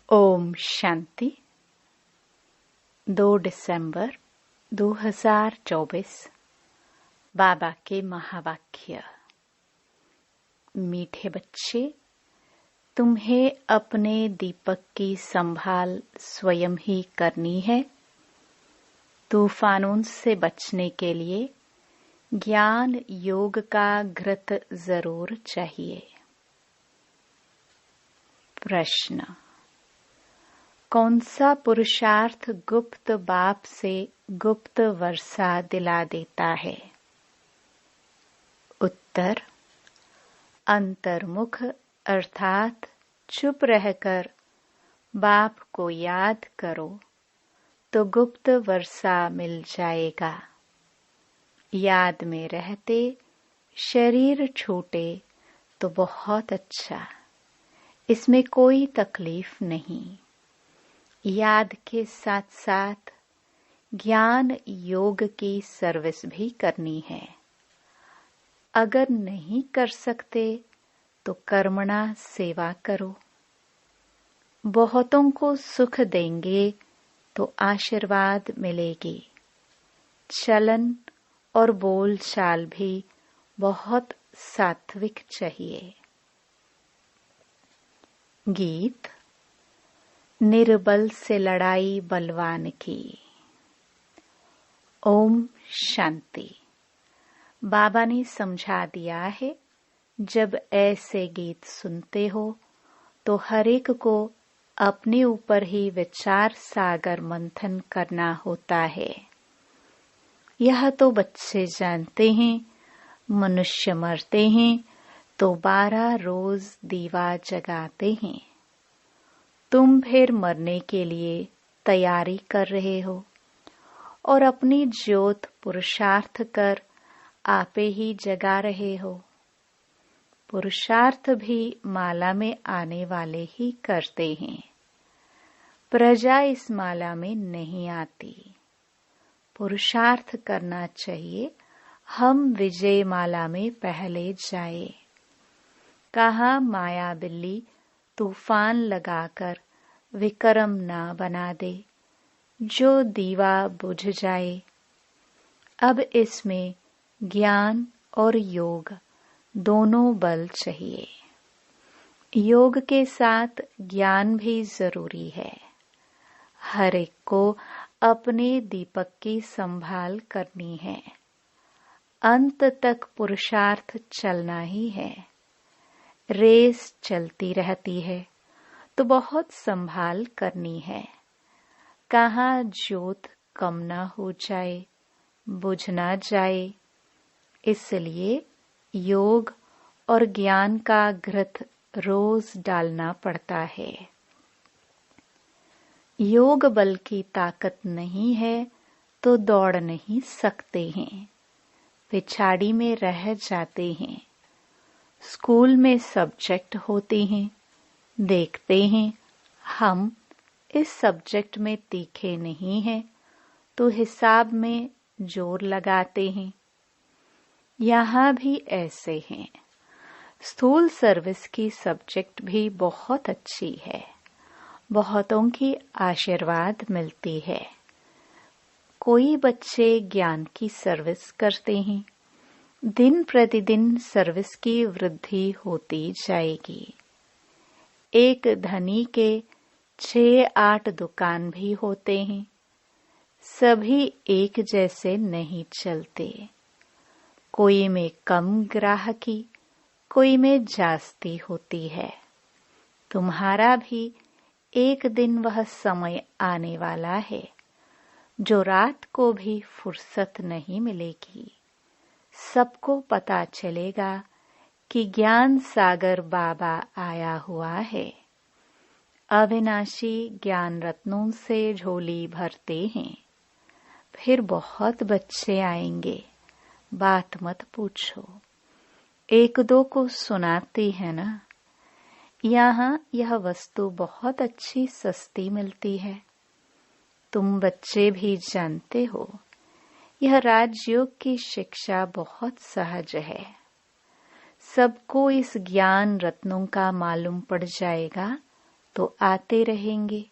ओम शांति। 2 दिसंबर 2024। बाबा के महावाक्य। मीठे बच्चे, तुम्हें अपने दीपक की संभाल स्वयं ही करनी है। तूफानों से बचने के लिए ज्ञान योग का घृत जरूर चाहिए। प्रश्न: कौन सा पुरुषार्थ गुप्त बाप से गुप्त वर्षा दिला देता है? उत्तर: अंतर्मुख अर्थात चुप रहकर बाप को याद करो तो गुप्त वर्षा मिल जाएगा। याद में रहते शरीर छूटे तो बहुत अच्छा, इसमें कोई तकलीफ नहीं। याद के साथ साथ ज्ञान योग की सर्विस भी करनी है। अगर नहीं कर सकते तो कर्मणा सेवा करो। बहुतों को सुख देंगे तो आशीर्वाद मिलेगी। चलन और बोलचाल भी बहुत सात्विक चाहिए। गीत। निर्बल से लड़ाई बलवान की। ओम शांति। बाबा ने समझा दिया है, जब ऐसे गीत सुनते हो तो हर एक को अपने ऊपर ही विचार सागर मंथन करना होता है। यह तो बच्चे जानते हैं। मनुष्य मरते हैं तो 12 रोज दीवा जगाते हैं। तुम फिर मरने के लिए तैयारी कर रहे हो और अपनी ज्योत पुरुषार्थ कर आपे ही जगा रहे हो। पुरुषार्थ भी माला में आने वाले ही करते हैं। प्रजा इस माला में नहीं आती। पुरुषार्थ करना चाहिए हम विजय माला में पहले जाए। कहा माया बिल्ली तूफान लगाकर विक्रम ना बना दे जो दीवा बुझ जाए। अब इसमें ज्ञान और योग दोनों बल चाहिए। योग के साथ ज्ञान भी जरूरी है। हर एक को अपने दीपक की संभाल करनी है। अंत तक पुरुषार्थ चलना ही है। रेस चलती रहती है तो बहुत संभाल करनी है। कहाँ ज्योत कम ना हो जाए, बुझ ना जाए। इसलिए योग और ज्ञान का घृत रोज डालना पड़ता है। योग बल की ताकत नहीं है तो दौड़ नहीं सकते हैं, पिछाड़ी में रह जाते हैं। स्कूल में सब्जेक्ट होते हैं, देखते हैं हम इस सब्जेक्ट में तीखे नहीं हैं तो हिसाब में जोर लगाते हैं। यहाँ भी ऐसे हैं। स्थूल सर्विस की सब्जेक्ट भी बहुत अच्छी है। बहुतों की आशीर्वाद मिलती है। कोई बच्चे ज्ञान की सर्विस करते हैं। दिन प्रतिदिन सर्विस की वृद्धि होती जाएगी। एक धनी के 6-8 दुकान भी होते हैं। सभी एक जैसे नहीं चलते। कोई में कम ग्राहकी, कोई में जास्ती होती है। तुम्हारा भी एक दिन वह समय आने वाला है जो रात को भी फुर्सत नहीं मिलेगी। सबको पता चलेगा कि ज्ञान सागर बाबा आया हुआ है। अविनाशी ज्ञान रत्नों से झोली भरते हैं। फिर बहुत बच्चे आएंगे, बात मत पूछो। 1-2 को सुनाती है ना। यहाँ यह वस्तु बहुत अच्छी सस्ती मिलती है। तुम बच्चे भी जानते हो, यह राजयोग की शिक्षा बहुत सहज है। सबको इस ज्ञान रत्नों का मालूम पड़ जाएगा तो आते रहेंगे।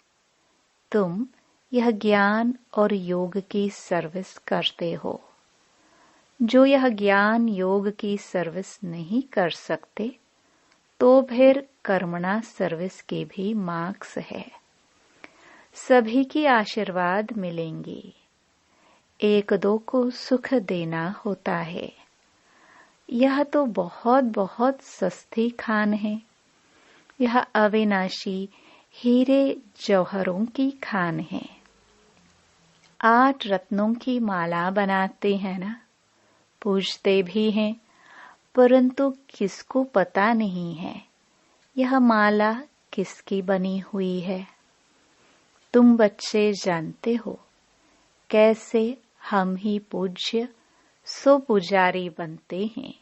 तुम यह ज्ञान और योग की सर्विस करते हो। जो यह ज्ञान योग की सर्विस नहीं कर सकते तो फिर कर्मणा सर्विस के भी मार्क्स है। सभी की आशीर्वाद मिलेंगे। एक दो को सुख देना होता है। यह तो बहुत बहुत सस्ती खान है। यह अविनाशी हीरे जौहरों की खान है। 8 रत्नों की माला बनाते हैं ना, पूजते भी हैं, परंतु किसको पता नहीं है यह माला किसकी बनी हुई है। तुम बच्चे जानते हो कैसे हम ही पूज्य सो पुजारी बनते हैं।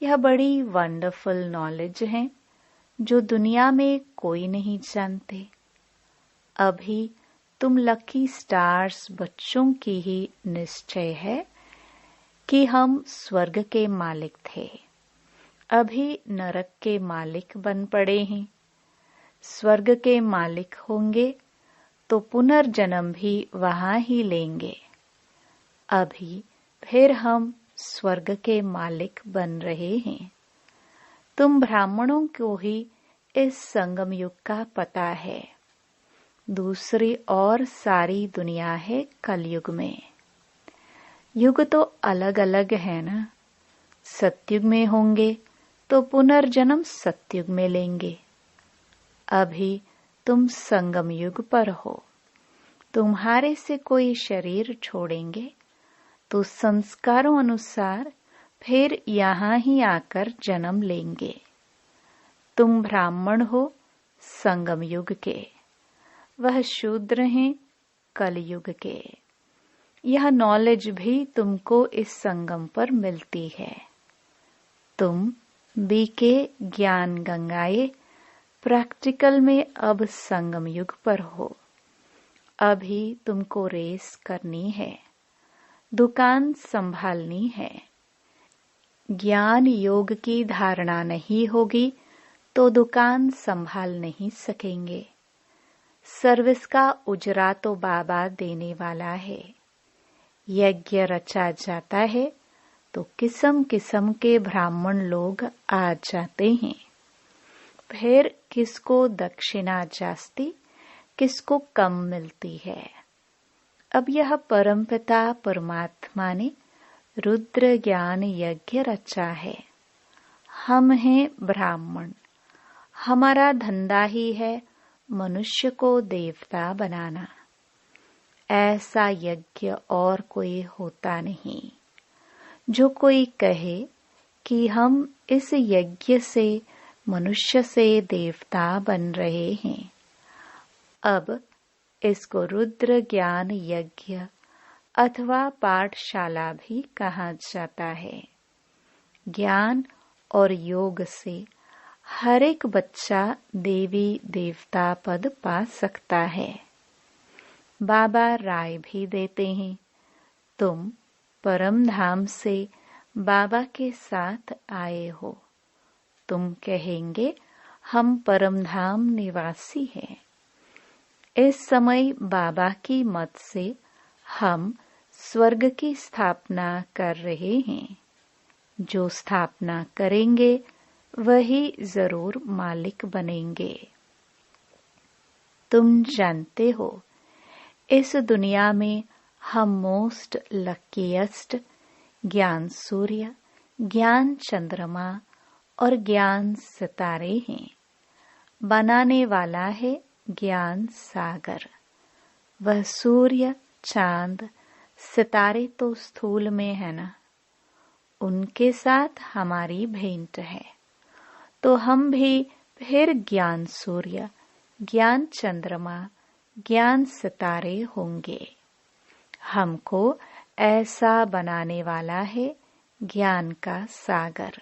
यह बड़ी वंडरफुल नॉलेज है जो दुनिया में कोई नहीं जानते। अभी तुम लकी स्टार्स बच्चों की ही निश्चय है कि हम स्वर्ग के मालिक थे, अभी नरक के मालिक बन पड़े हैं। स्वर्ग के मालिक होंगे तो पुनर्जन्म भी वहां ही लेंगे। अभी फिर हम स्वर्ग के मालिक बन रहे हैं। तुम ब्राह्मणों को ही इस संगम युग का पता है। दूसरी और सारी दुनिया है कलयुग में। युग तो अलग अलग है ना। सतयुग में होंगे तो पुनर्जन्म सतयुग में लेंगे। अभी तुम संगम युग पर हो। तुम्हारे से कोई शरीर छोड़ेंगे तो संस्कारों अनुसार फिर यहाँ ही आकर जन्म लेंगे। तुम ब्राह्मण हो संगम युग के, वह शूद्र हैं कलयुग के। यह नॉलेज भी तुमको इस संगम पर मिलती है। तुम बीके ज्ञान गंगाए प्रैक्टिकल में अब संगम युग पर हो। अभी तुमको रेस करनी है, दुकान संभालनी है। ज्ञान योग की धारणा नहीं होगी तो दुकान संभाल नहीं सकेंगे। सर्विस का उजरा तो बाबा देने वाला है। यज्ञ रचा जाता है तो किस्म किस्म के ब्राह्मण लोग आ जाते हैं। फिर किसको दक्षिणा जास्ती किसको कम मिलती है। अब यह परमपिता परमात्मा ने रुद्र ज्ञान यज्ञ रचा है। हम हैं ब्राह्मण। हमारा धंधा ही है मनुष्य को देवता बनाना। ऐसा यज्ञ और कोई होता नहीं। जो कोई कहे कि हम इस यज्ञ से मनुष्य से देवता बन रहे हैं, अब इसको रुद्र ज्ञान यज्ञ अथवा पाठशाला भी कहा जाता है। ज्ञान और योग से हर एक बच्चा देवी देवता पद पा सकता है। बाबा राय भी देते हैं, तुम परम धाम से बाबा के साथ आए हो। तुम कहेंगे हम परम धाम निवासी हैं। इस समय बाबा की मत से हम स्वर्ग की स्थापना कर रहे हैं। जो स्थापना करेंगे वही जरूर मालिक बनेंगे। तुम जानते हो इस दुनिया में हम मोस्ट लकीएस्ट ज्ञान सूर्य, ज्ञान चंद्रमा और ज्ञान सितारे हैं। बनाने वाला है ज्ञान सागर। वह सूर्य, चांद, सितारे तो स्थूल में है ना, उनके साथ हमारी भेंट है। तो हम भी फिर ज्ञान सूर्य, ज्ञान चंद्रमा, ज्ञान सितारे होंगे। हमको ऐसा बनाने वाला है ज्ञान का सागर।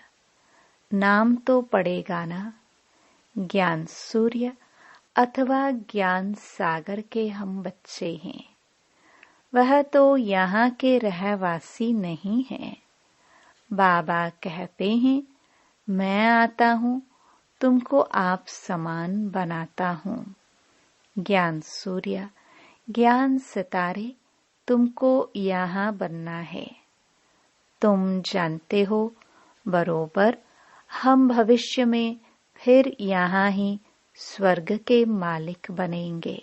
नाम तो पड़ेगा ना, ज्ञान सूर्य अथवा ज्ञान सागर के हम बच्चे हैं। वह तो यहाँ के रहवासी नहीं है। बाबा कहते हैं मैं आता हूँ तुमको आप समान बनाता हूँ। ज्ञान सूर्य, ज्ञान सितारे, तुमको यहाँ बनना है। तुम जानते हो बरोबर हम भविष्य में फिर यहाँ ही स्वर्ग के मालिक बनेंगे।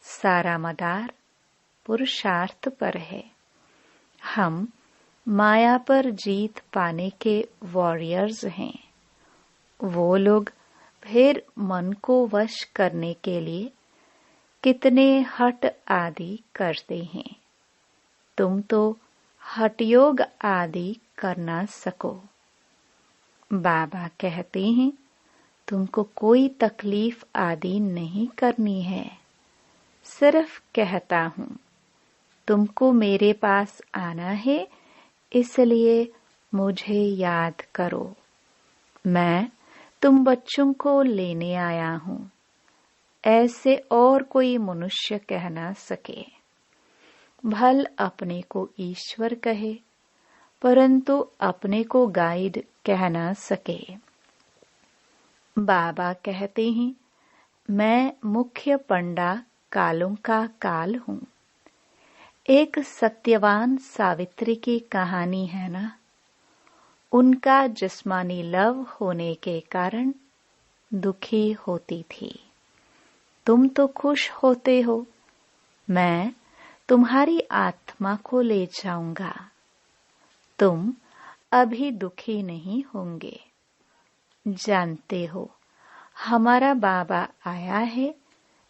सारा मदार पुरुषार्थ पर है। हम माया पर जीत पाने के वॉरियर्स हैं। वो लोग फिर मन को वश करने के लिए कितने हठ आदि करते हैं। तुम तो हठ योग आदि कर ना सको। बाबा कहते हैं तुमको कोई तकलीफ आदि नहीं करनी है। सिर्फ कहता हूँ तुमको मेरे पास आना है, इसलिए मुझे याद करो। मैं तुम बच्चों को लेने आया हूँ। ऐसे और कोई मनुष्य कह ना सके। भल अपने को ईश्वर कहे, परंतु अपने को गाइड कह ना सके। बाबा कहते हैं मैं मुख्य पंडा कालों का काल हूँ। एक सत्यवान सावित्री की कहानी है ना। उनका जिस्मानी लव होने के कारण दुखी होती थी। तुम तो खुश होते हो। मैं तुम्हारी आत्मा को ले जाऊंगा। तुम अभी दुखी नहीं होंगे। जानते हो हमारा बाबा आया है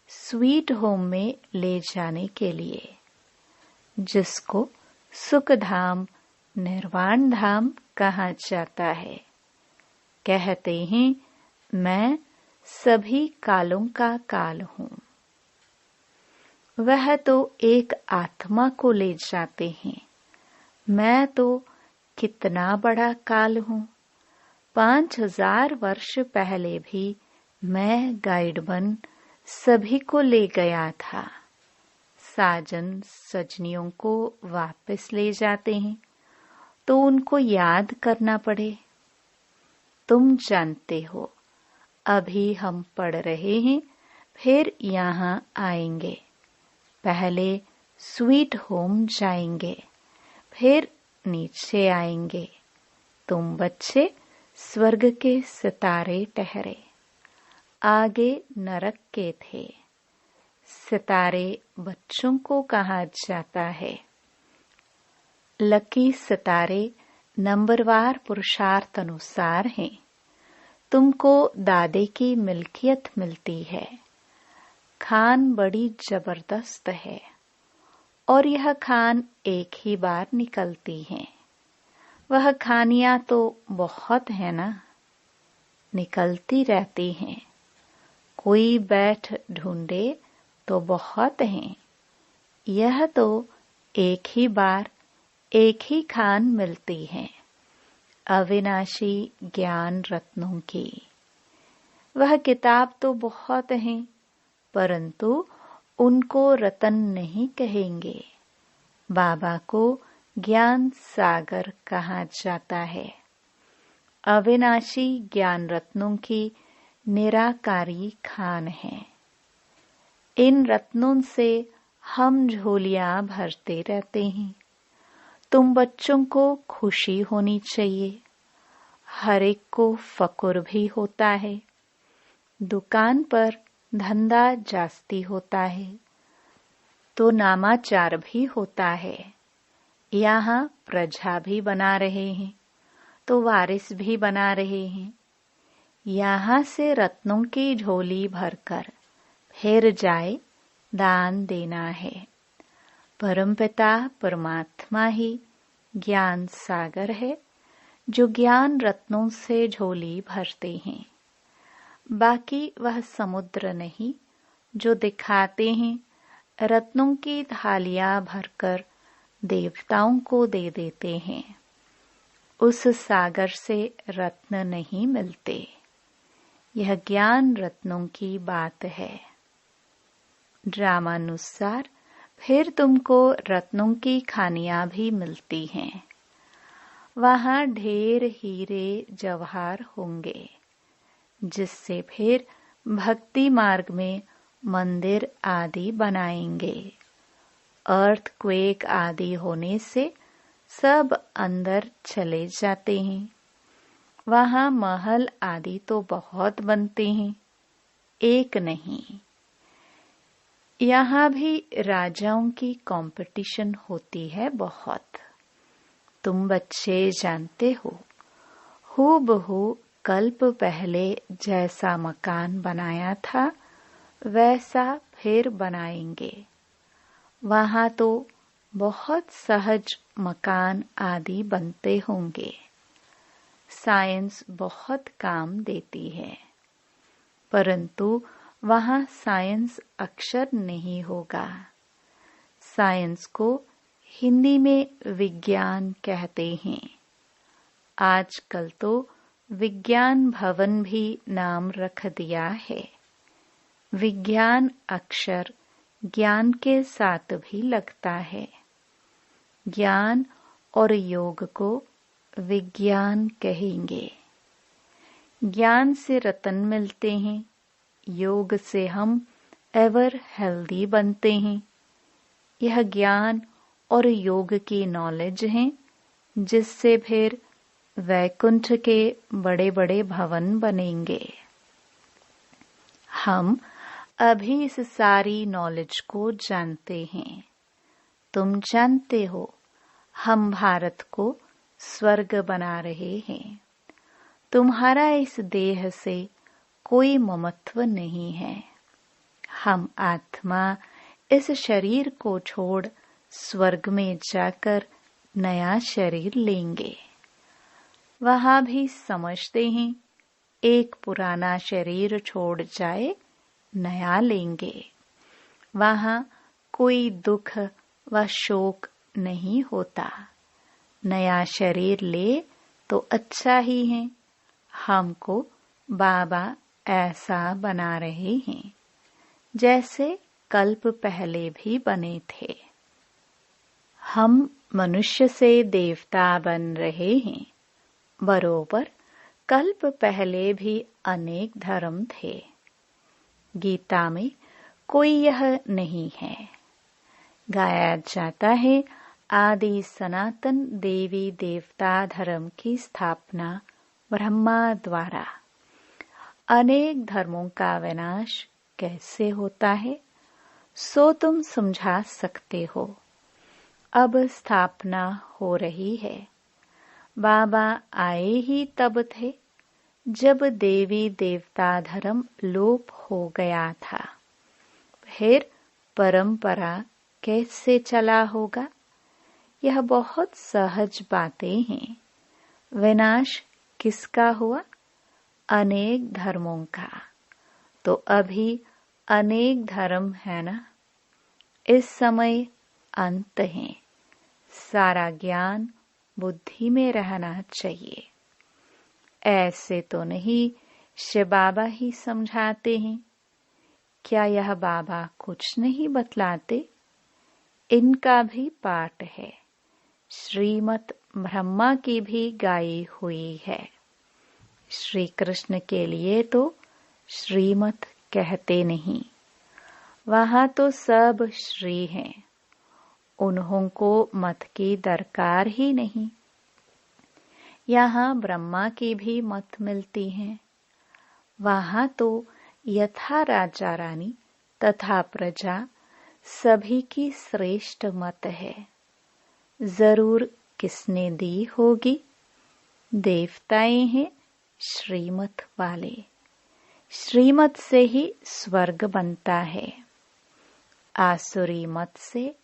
स्वीट होम में ले जाने के लिए, जिसको सुख धाम निर्वाण धाम कहा जाता है। कहते हैं मैं सभी कालों का काल हूँ। वह तो एक आत्मा को ले जाते हैं। मैं तो कितना बड़ा काल हूँ। 5000 वर्ष पहले भी मैं गाइड बन सभी को ले गया था। साजन सजनियों को वापस ले जाते हैं तो उनको याद करना पड़े। तुम जानते हो अभी हम पढ़ रहे हैं, फिर यहाँ आएंगे। पहले स्वीट होम जाएंगे, फिर नीचे आएंगे। तुम बच्चे स्वर्ग के सितारे ठहरे। आगे नरक के थे। सितारे बच्चों को कहा जाता है। लकी सितारे नंबरवार पुरुषार्थ अनुसार हैं। तुमको दादे की मिल्कियत मिलती है। खान बड़ी जबरदस्त है और यह खान एक ही बार निकलती है। वह खानियां तो बहुत है ना, निकलती रहती हैं। कोई बैठ ढूंढे तो बहुत हैं। यह तो एक ही बार एक ही खान मिलती है। अविनाशी ज्ञान रत्नों की। वह किताब तो बहुत हैं, परंतु उनको रतन नहीं कहेंगे। बाबा को ज्ञान सागर कहा जाता है। अविनाशी ज्ञान रत्नों की निराकारी खान है। इन रत्नों से हम झोलियां भरते रहते हैं। तुम बच्चों को खुशी होनी चाहिए। हर एक को फकुर भी होता है। दुकान पर धंधा जास्ती होता है तो नामाचार भी होता है। यहाँ प्रजा भी बना रहे हैं तो वारिस भी बना रहे हैं। यहाँ से रत्नों की झोली भरकर फिर जाए दान देना है। परमपिता परमात्मा ही ज्ञान सागर है, जो ज्ञान रत्नों से झोली भरते हैं। बाकी वह समुद्र नहीं जो दिखाते हैं। रत्नों की थालियां भरकर देवताओं को दे देते हैं। उस सागर से रत्न नहीं मिलते। यह ज्ञान रत्नों की बात है। ड्रामानुसार फिर तुमको रत्नों की खानियां भी मिलती हैं। वहां ढेर हीरे जवाहर होंगे। जिससे फिर भक्ति मार्ग में मंदिर आदि बनाएंगे। अर्थक्वेक आदि होने से सब अंदर चले जाते हैं। वहाँ महल आदि तो बहुत बनते हैं, एक नहीं। यहाँ भी राजाओं की कंपटीशन होती है बहुत। तुम बच्चे जानते हो, हूबहू कल्प पहले जैसा मकान बनाया था वैसा फिर बनाएंगे। वहाँ तो बहुत सहज मकान आदि बनते होंगे। साइंस बहुत काम देती है, परंतु वहाँ साइंस अक्षर नहीं होगा। साइंस को हिंदी में विज्ञान कहते हैं। आजकल तो विज्ञान भवन भी नाम रख दिया है। विज्ञान अक्षर ज्ञान के साथ भी लगता है। ज्ञान और योग को विज्ञान कहेंगे। ज्ञान से रतन मिलते हैं, योग से हम एवर हेल्दी बनते हैं। यह ज्ञान और योग की नॉलेज है, जिससे फिर वैकुंठ के बड़े बड़े भवन बनेंगे। हम अभी इस सारी नॉलेज को जानते हैं। तुम जानते हो, हम भारत को स्वर्ग बना रहे हैं। तुम्हारा इस देह से कोई ममत्व नहीं है। हम आत्मा इस शरीर को छोड़ स्वर्ग में जाकर नया शरीर लेंगे। वहाँ भी समझते हैं, एक पुराना शरीर छोड़ जाए, नया लेंगे। वहाँ कोई दुख व शोक नहीं होता। नया शरीर ले तो अच्छा ही है। हमको बाबा ऐसा बना रहे हैं जैसे कल्प पहले भी बने थे। हम मनुष्य से देवता बन रहे हैं। बरोबर कल्प पहले भी अनेक धर्म थे। गीता में कोई यह नहीं है। गाया जाता है, आदि सनातन देवी देवता धर्म की स्थापना ब्रह्मा द्वारा। अनेक धर्मों का विनाश कैसे होता है, सो तुम समझा सकते हो। अब स्थापना हो रही है। बाबा आए ही तब थे जब देवी देवता धर्म लोप हो गया था। फिर परंपरा कैसे चला होगा? यह बहुत सहज बातें हैं। विनाश किसका हुआ? अनेक धर्मों का। तो अभी अनेक धर्म है ना। इस समय अंत है। सारा ज्ञान बुद्धि में रहना चाहिए। ऐसे तो नहीं शिव बाबा ही समझाते हैं। क्या यह बाबा कुछ नहीं बतलाते? इनका भी पाठ है। श्रीमत ब्रह्मा की भी गाई हुई है। श्री कृष्ण के लिए तो श्रीमत कहते नहीं। वहाँ तो सब श्री हैं। उन्हों को मत की दरकार ही नहीं। यहाँ ब्रह्मा की भी मत मिलती है। वहाँ तो यथा राजा रानी तथा प्रजा सभी की श्रेष्ठ मत है। जरूर किसने दी होगी? देवताएं हैं श्रीमत वाले। श्रीमत से ही स्वर्ग बनता है। आसुरी मत से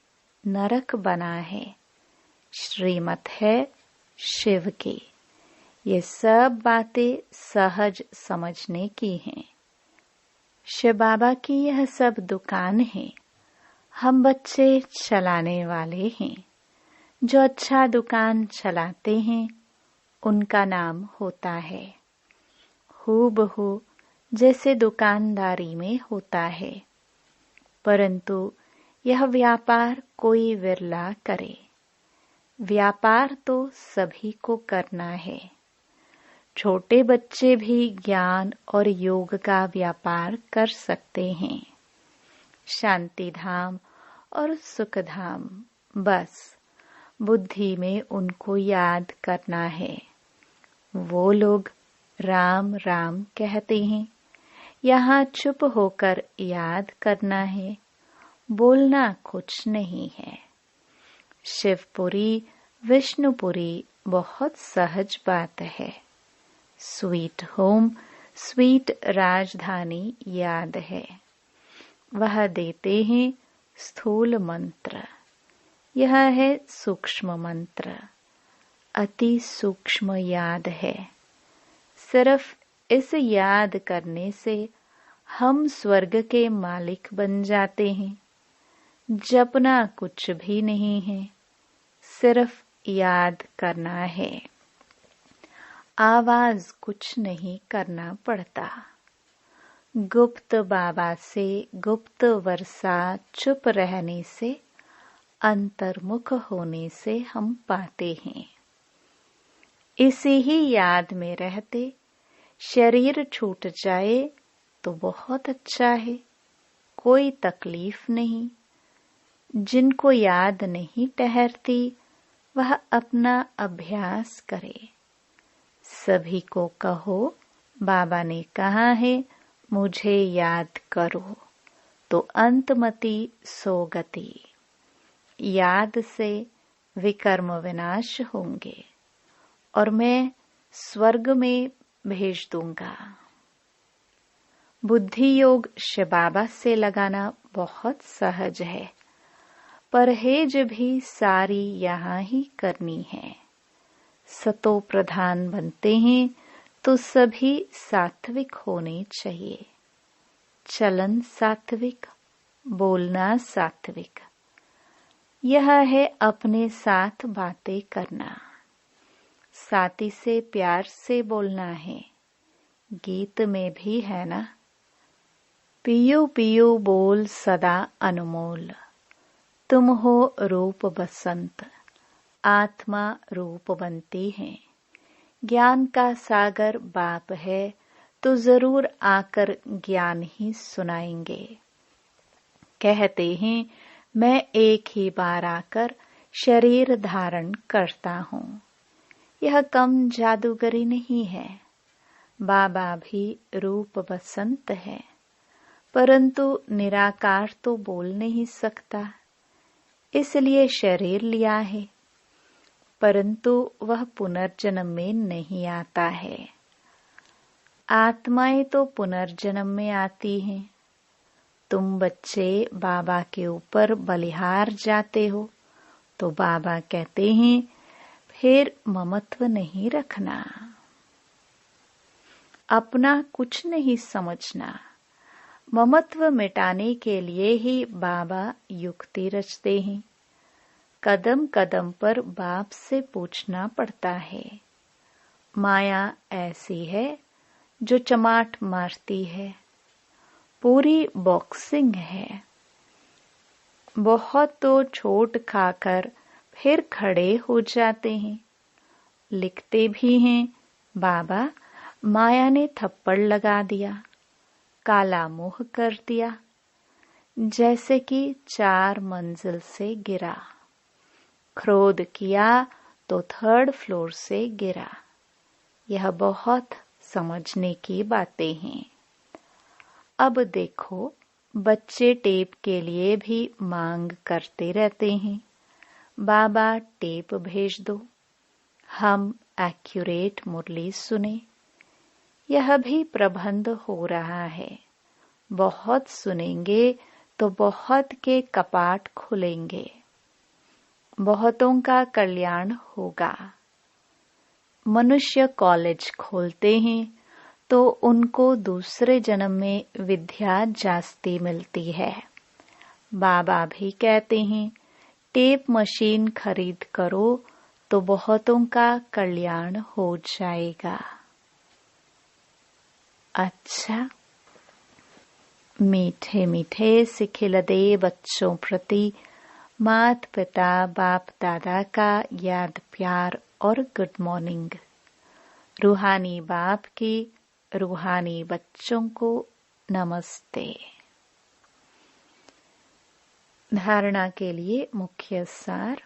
नरक बना है। श्रीमत है शिव की। ये सब बातें सहज समझने की हैं। शिव बाबा की यह सब दुकान है। हम बच्चे चलाने वाले हैं। जो अच्छा दुकान चलाते हैं उनका नाम होता है। हूबहू जैसे दुकानदारी में होता है। परंतु यह व्यापार कोई विरला करे। व्यापार तो सभी को करना है। छोटे बच्चे भी ज्ञान और योग का व्यापार कर सकते हैं। शांति धाम और सुख धाम, बस बुद्धि में उनको याद करना है। वो लोग राम राम कहते हैं, यहाँ चुप होकर याद करना है, बोलना कुछ नहीं है। शिवपुरी विष्णुपुरी बहुत सहज बात है। स्वीट होम, स्वीट राजधानी याद है। वह देते हैं स्थूल मंत्र, यह है सूक्ष्म मंत्र, अति सूक्ष्म याद है। सिर्फ इस याद करने से हम स्वर्ग के मालिक बन जाते हैं। जपना कुछ भी नहीं है, सिर्फ याद करना है। आवाज कुछ नहीं करना पड़ता। गुप्त बाबा से गुप्त वर्षा चुप रहने से, अंतर्मुख होने से हम पाते हैं। इसी ही याद में रहते शरीर छूट जाए तो बहुत अच्छा है, कोई तकलीफ नहीं। जिनको याद नहीं ठहरती वह अपना अभ्यास करे। सभी को कहो, बाबा ने कहा है मुझे याद करो, तो अंतमति सोगति। याद से विकर्म विनाश होंगे और मैं स्वर्ग में भेज दूंगा। बुद्धि योग शिव बाबा से लगाना बहुत सहज है। परहेज भी सारी यहाँ ही करनी है। सतो प्रधान बनते हैं तो सभी सात्विक होने चाहिए। चलन सात्विक, बोलना सात्विक, यह है अपने साथ बातें करना। साथी से प्यार से बोलना है। गीत में भी है ना, पियो पियो बोल सदा अनमोल, तुम हो रूप बसंत, आत्मा रूप बनती है। ज्ञान का सागर बाप है तो जरूर आकर ज्ञान ही सुनाएंगे। कहते हैं मैं एक ही बार आकर शरीर धारण करता हूँ। यह कम जादूगरी नहीं है। बाबा भी रूप बसंत है, परंतु निराकार तो बोल नहीं सकता, इसलिए शरीर लिया है, परंतु वह पुनर्जन्म में नहीं आता है। आत्माएं तो पुनर्जन्म में आती हैं। तुम बच्चे बाबा के ऊपर बलिहार जाते हो तो बाबा कहते हैं फिर ममत्व नहीं रखना, अपना कुछ नहीं समझना। ममत्व मिटाने के लिए ही बाबा युक्ति रचते हैं। कदम कदम पर बाप से पूछना पड़ता है। माया ऐसी है जो चमाट मारती है, पूरी बॉक्सिंग है। बहुत तो चोट खाकर फिर खड़े हो जाते हैं। लिखते भी हैं, बाबा माया ने थप्पड़ लगा दिया, काला मुंह कर दिया, जैसे कि 4 मंजिल से गिरा। क्रोध किया तो 3rd फ्लोर से गिरा। यह बहुत समझने की बातें हैं। अब देखो, बच्चे टेप के लिए भी मांग करते रहते हैं। बाबा टेप भेज दो, हम एक्यूरेट मुरली सुने। यह भी प्रबंध हो रहा है। बहुत सुनेंगे तो बहुत के कपाट खुलेंगे, बहुतों का कल्याण होगा। मनुष्य कॉलेज खोलते हैं तो उनको दूसरे जन्म में विद्या जास्ती मिलती है। बाबा भी कहते हैं टेप मशीन खरीद करो तो बहुतों का कल्याण हो जाएगा। अच्छा, मीठे मीठे सिखिलदे बच्चों प्रति माता पिता बाप दादा का याद प्यार और गुड मॉर्निंग। रूहानी बाप की रूहानी बच्चों को नमस्ते। धारणा के लिए मुख्य सार।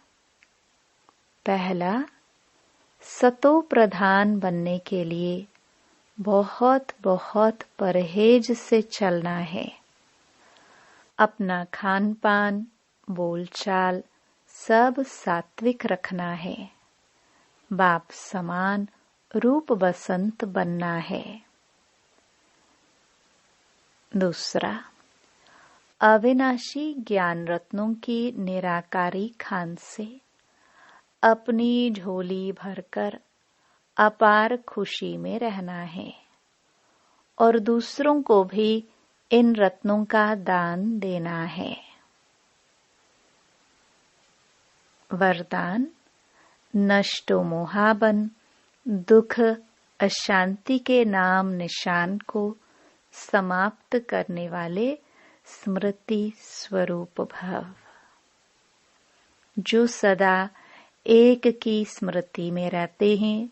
पहला, सतो प्रधान बनने के लिए बहुत बहुत परहेज से चलना है। अपना खान पान, बोलचाल सब सात्विक रखना है। बाप समान रूप बसंत बनना है। दूसरा, अविनाशी ज्ञान रत्नों की निराकारी खान से अपनी झोली भरकर अपार खुशी में रहना है और दूसरों को भी इन रत्नों का दान देना है। वरदान, नष्टो मोहाबन दुख अशांति के नाम निशान को समाप्त करने वाले स्मृति स्वरूप भव। जो सदा एक की स्मृति में रहते हैं,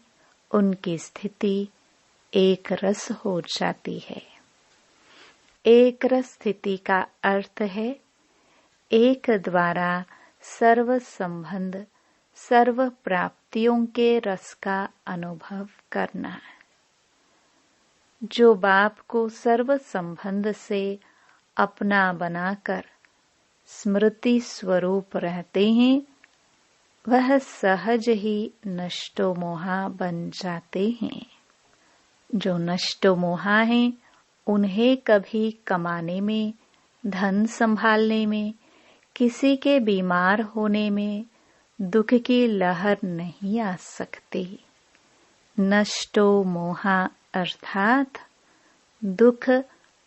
उनकी स्थिति एक रस हो जाती है। एक रस स्थिति का अर्थ है एक द्वारा सर्व संबंध, सर्व प्राप्तियों के रस का अनुभव करना। जो बाप को सर्व संबंध से अपना बनाकर स्मृति स्वरूप रहते हैं, वह सहज ही नष्टो मोहा बन जाते हैं। जो नष्टो मोहा हैं, उन्हें कभी कमाने में, धन संभालने में, किसी के बीमार होने में दुख की लहर नहीं आ सकती। नष्टो मोहा अर्थात दुख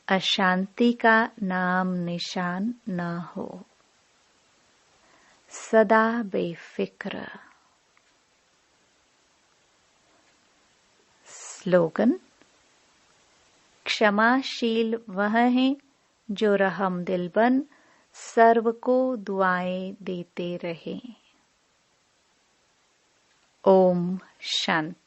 अशांति का नाम निशान न हो। सदा बेफिक्र। स्लोगन, क्षमाशील वह है जो रहम दिल बन सर्व को दुआएं देते रहे। ओम शांति।